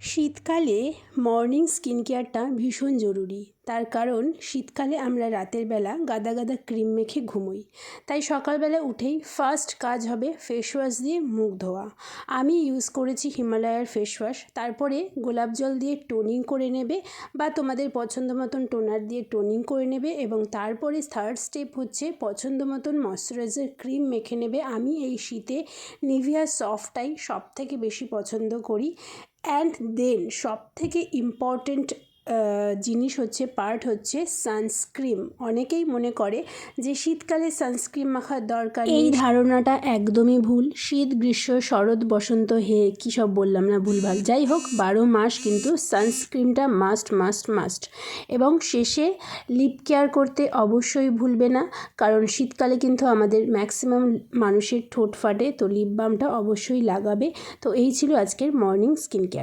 শীতকালে morning skin কেয়ারটা ভীষণ জরুরি। তার কারণ শীতকালে আমরা রাতের বেলা গাদা গাদা ক্রিম মেখে ঘুমোই। তাই সকালবেলা উঠেই ফার্স্ট কাজ হবে ফেস ওয়াশ দিয়ে মুখ ধোয়া। আমি ইউজ করেছি হিমালয়ার ফেস ওয়াশ। তারপরে গোলাপ জল দিয়ে টোনিং করে নেবে বা তোমাদের পছন্দ মতন টোনার দিয়ে টোনিং করে নেবে এবং তারপরে থার্ড স্টেপ হচ্ছে পছন্দ মতন ময়শ্চারাইজার ক্রিম মেখে নেবে। আমি এই শীতে নিভিয়া সফটটাই সবথেকে বেশি পছন্দ করি। অ্যান্ড দেন সবথেকে ইম্পর্ট্যান্ট জিনিস হচ্ছে পার্ট হচ্ছে সানস্ক্রিন। অনেকেই মনে করে যে শীতকালে সানস্ক্রিন মাখার দরকার নেই। এই ধারণাটা একদমই ভুল। শীত গ্রীষ্ম শরৎ বসন্ত হে কী সব বললাম না, ভুলভাল। যাই হোক, 12 মাস কিন্তু সানস্ক্রিনটা মাস্ট মাস্ট মাস্ট। এবং শেষে লিপ কেয়ার করতে অবশ্যই ভুলবে না, কারণ শীতকালে কিন্তু আমাদের ম্যাক্সিমাম মানুষের ঠোঁট ফাটে, তো লিপ বামটা অবশ্যই লাগাবে। তো এই ছিল আজকের মর্নিং স্কিন কেয়ার।